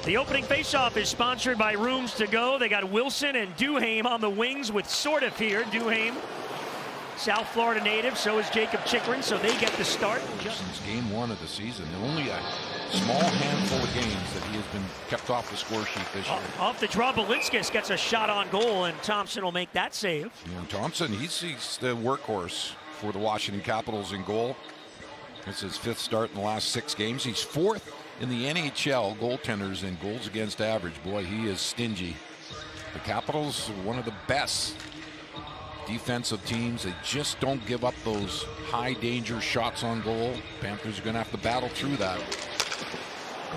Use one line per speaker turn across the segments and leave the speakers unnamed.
The opening faceoff is sponsored by Rooms to Go. They got Wilson and Duhaime on the wings with Sortif here. Duhaime, South Florida native, so is Jacob Chikrin, so they get the start.
Since game 1 of the season, only a small handful of games that he has been kept off the score sheet this year.
Off the draw, Balinskis gets a shot on goal, and Thompson will make that save.
Yeah, Thompson, he's the workhorse for the Washington Capitals in goal. It's his 5th start in the last 6 games. He's 4th in the NHL goaltenders in goals against average. Boy, he is stingy. The Capitals, one of the best defensive teams. They just don't give up those high danger shots on goal. Panthers are going to have to battle through that.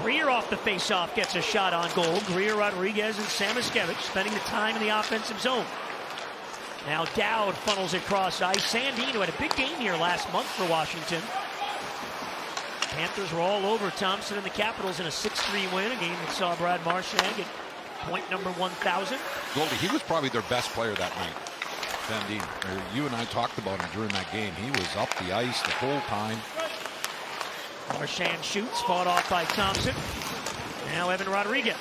Greer off the faceoff gets a shot on goal. Greer, Rodriguez, and Samoskevich spending the time in the offensive zone. Now Dowd funnels it cross ice. Sandin, who had a big game here last month for Washington. Panthers were all over Thompson and the Capitals in a 6-3 win, a game that saw Brad Marchand get point number 1,000.
Goldie, he was probably their best player that night. Sandin, you and I talked about him during that game. He was up the ice the whole time.
Marchand shoots, fought off by Thompson. Now Evan Rodriguez.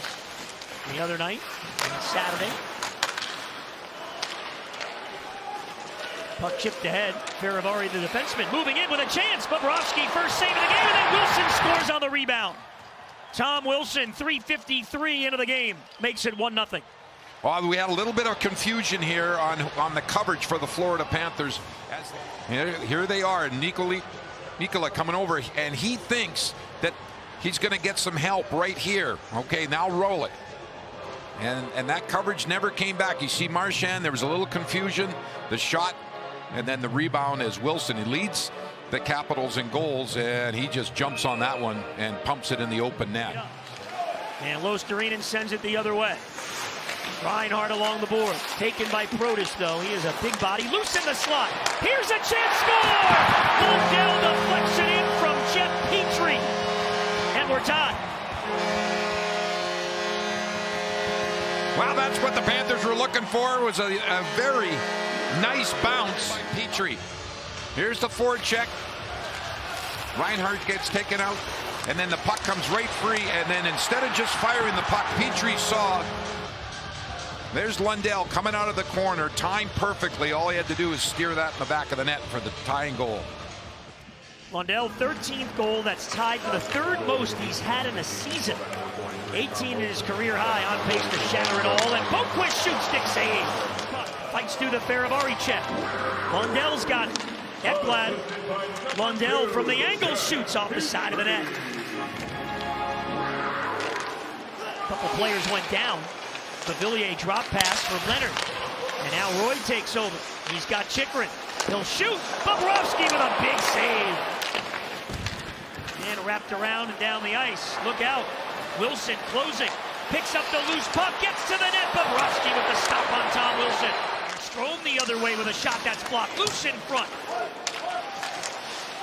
The other night, on Saturday. Puck chipped ahead. Faravari, the defenseman, moving in with a chance. Bobrovsky first save of the game, and then Wilson scores on the rebound. Tom Wilson, 3:53 into the game, makes it 1-0.
Well, we had a little bit of confusion here on the coverage for the Florida Panthers. Here they are, Nikola coming over, and he thinks that he's going to get some help right here. Okay, now roll it. And that coverage never came back. You see Marchand, there was a little confusion. The shot, and then the rebound is Wilson. He leads the Capitals in goals, and he just jumps on that one and pumps it in the open net.
And Losterinen sends it the other way. Reinhart along the board. Taken by Protas, though. He is a big body. Loose in the slot. Here's a chance. Score! Lundell deflects it in from Jeff Petrie. And we're tied.
Wow, that's what the Panthers were looking for. It was a very nice bounce by Petrie. Here's the forecheck. Reinhart gets taken out, and then the puck comes right free, and then instead of just firing the puck, Petrie saw. There's Lundell coming out of the corner, timed perfectly. All he had to do is steer that in the back of the net for the tying goal.
Lundell, 13th goal. That's tied for the 3rd most he's had in a season. 18 in his career high, on pace to shatter it all. And Boquist shoots, stick save. Fights through the Faravari check. Lundell's got it. Ekblad. Lundell from the angle shoots off the side of the net. A couple players went down. Pavillier drop pass for Leonard. And now Roy takes over. He's got Chikrin. He'll shoot. Bobrovsky with a big save. And wrapped around and down the ice. Look out. Wilson closing. Picks up the loose puck. Gets to the net. Bobrovsky with the stop on Tom Wilson. Strome the other way with a shot that's blocked. Loose in front.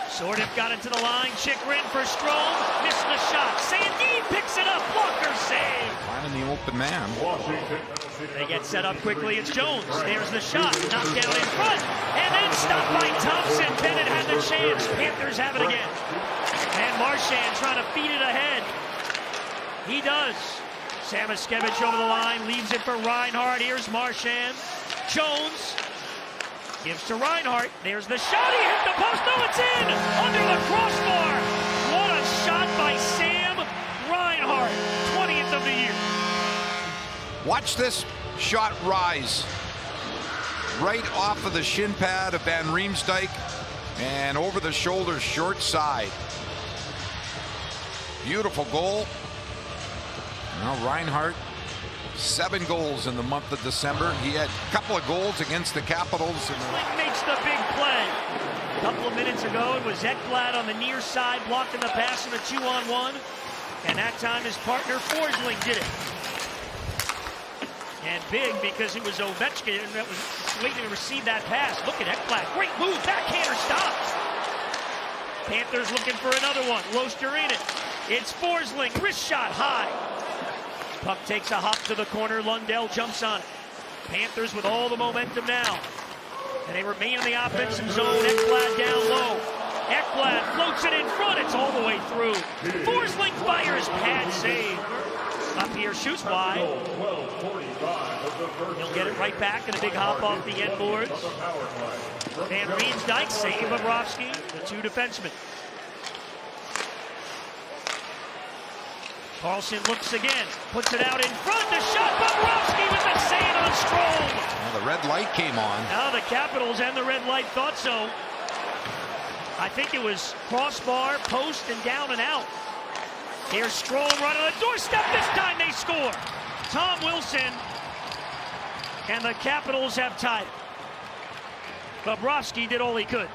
Sortif got it to the line. Chikrin for Strome. Missed the shot. Sandin picks it up. Blocker save.
Finding the open man.
They get set up quickly. It's Jones. There's the shot. Knocked down in front. And then stopped by Thompson. Bennett had the chance. Panthers have it again. And Marchand trying to feed it ahead. He does. Samoskevich over the line. Leaves it for Reinhart. Here's Marchand. Jones. Gives to Reinhart. There's the shot. He hit the post. No, it's in. Under the crossbar. What a shot by Sam Reinhart. 20th of the year.
Watch this shot rise. Right off of the shin pad of Van Riemsdyk and over the shoulder, short side. Beautiful goal. Now Reinhart, 7 goals in the month of December. He had a couple of goals against the Capitals.
Makes the big play. A couple of minutes ago, it was Ekblad on the near side, blocking the pass in a 2-on-1. And that time his partner Forsling did it. And big because it was Ovechkin that was waiting to receive that pass. Look at Ekblad. Great move. Backhander stops. Panthers looking for another one. Losterinen. It's Forsling. Wrist shot high. Puck takes a hop to the corner. Lundell jumps on it. Panthers with all the momentum now. And they remain in the offensive zone. Ekblad down low. Ekblad floats it in front. It's all the way through. Forsling fires. Pad save. Up here, shoots wide. He'll get it right back and a big hop off the end boards. Van Riemsdyk save Bobrovsky, the two defensemen. Carlson looks again, puts it out in front. The shot, Bobrovsky with the save on Strome.
Well, the red light came on.
Now the Capitals and the red light thought so. I think it was crossbar, post, and down and out. Here's Strome right on the doorstep. This time they score. Tom Wilson and the Capitals have tied it. Bobrovsky did all he could.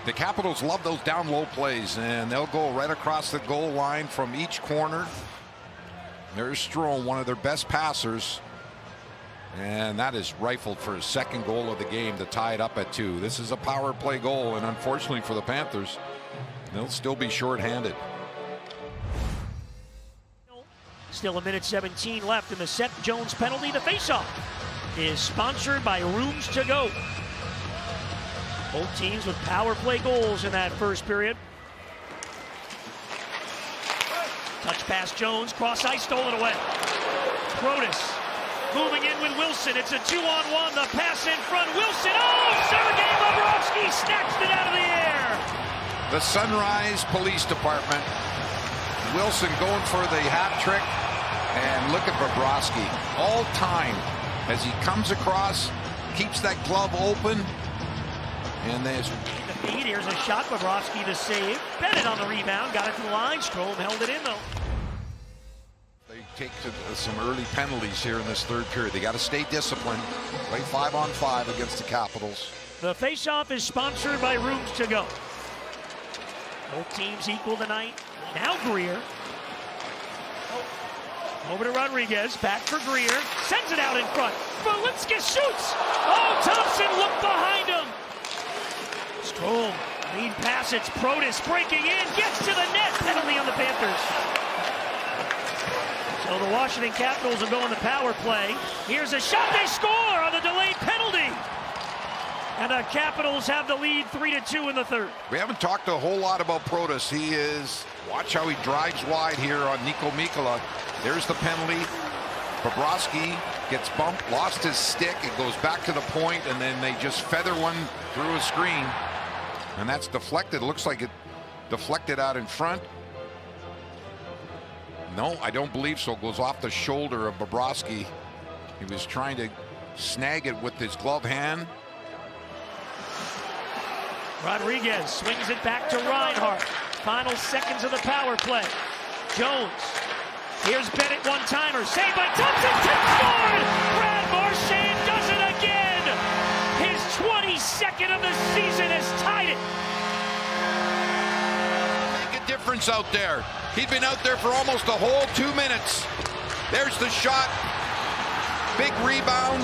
The Capitals love those down low plays, and they'll go right across the goal line from each corner. There's Strome, one of their best passers. And that is rifled for his second goal of the game to tie it up at 2. This is a power play goal, and unfortunately for the Panthers, they'll still be shorthanded.
Still a minute 17 left in the set. Jones penalty. The faceoff is sponsored by Rooms to Go. Both teams with power play goals in that first period. Touch pass Jones, cross ice, stolen away. Protas moving in with Wilson. It's a 2-on-1. The pass in front. Wilson. Oh, Sergei Bobrovsky snatched it out of the air.
The Sunrise Police Department. Wilson going for the hat trick. And look at Bobrovsky all time as he comes across, keeps that glove open. And there's
the feed. Here's a shot. Bobrovsky the save. Bennett on the rebound. Got it to the line. Strome held it in though.
They take some early penalties here in this third period. They got to stay disciplined. Play 5-on-5 against the Capitals.
The faceoff is sponsored by Rooms to Go. Both teams equal tonight. Now Greer. Over to Rodriguez. Back for Greer. Sends it out in front. Berlinski shoots. Oh, Thompson looked behind him. Strome. Lead pass. It's Protas breaking in. Gets to the net. Penalty on the Panthers. So the Washington Capitals will go on the power play. Here's a shot. They score on the delayed penalty. And the Capitals have the lead 3-2 in the third.
We haven't talked a whole lot about Protas. He is, watch how he drives wide here on Nico Mikkola. There's the penalty. Bobrovsky gets bumped, lost his stick. It goes back to the point, and then they just feather one through a screen. And that's deflected. It looks like it deflected out in front. No, I don't believe so. It goes off the shoulder of Bobrovsky. He was trying to snag it with his glove hand.
Rodriguez swings it back to Reinhart. Final seconds of the power play. Jones. Here's Bennett, one-timer. Saved by Thompson. Tip scored! Brad Marchand does it again! His 22nd of the season has tied it.
Make a difference out there. He'd been out there for almost a whole 2 minutes. There's the shot. Big rebound.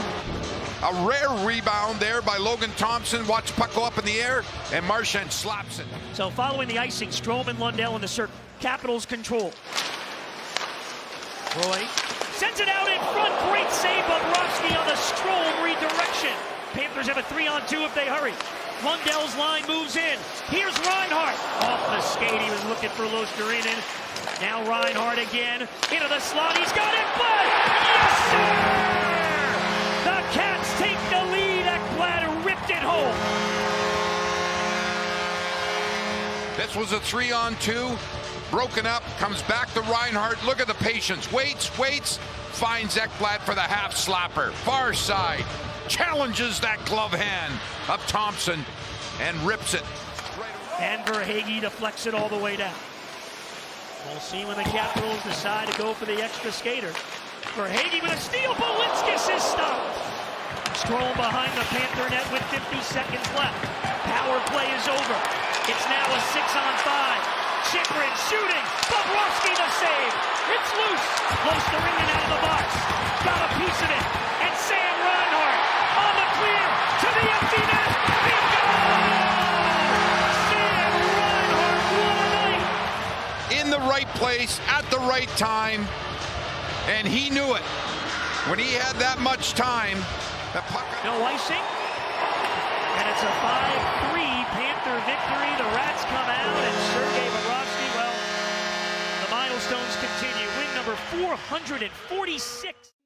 A rare rebound there by Logan Thompson. Watch puck go up in the air, and Marchand slaps it.
So following the icing, Strome and Lundell in the circle. Capitals control. Roy sends it out in front. Great save. Bobrovsky on the Strome redirection. Panthers have a 3-on-2 if they hurry. Lundell's line moves in. Here's Reinhart. Off the skate. He was looking for Luostarinen. Now Reinhart again. Into the slot. He's got it. But yes, sir! The Cats take the lead. Ekblad ripped it home.
This was a 3-on-2. Broken up, comes back to Reinhart. Look at the patience. Waits, finds Ekblad for the half slapper. Far side. Challenges that glove hand of Thompson and rips it.
And Verhaeghe deflects it all the way down. We'll see when the Capitals decide to go for the extra skater. Verhaeghe with a steal. Berlinski is stopped. Strome behind the Panther net with 50 seconds left. Power play is over. It's now a 6-on-5. Chychrun shooting. Bobrovsky the save. It's loose. Luostarinen out of the box. Got a piece of it. And Sam Reinhart on the clear to the empty net. Bingo! Sam Reinhart, what a night!
In the right place at the right time, and he knew it. When he had that much time, the puck.
No icing. And it's a 5-3 Panther victory. The Rats come out, and Sergei Bobrovsky, well, the milestones continue. Win number 4. 446.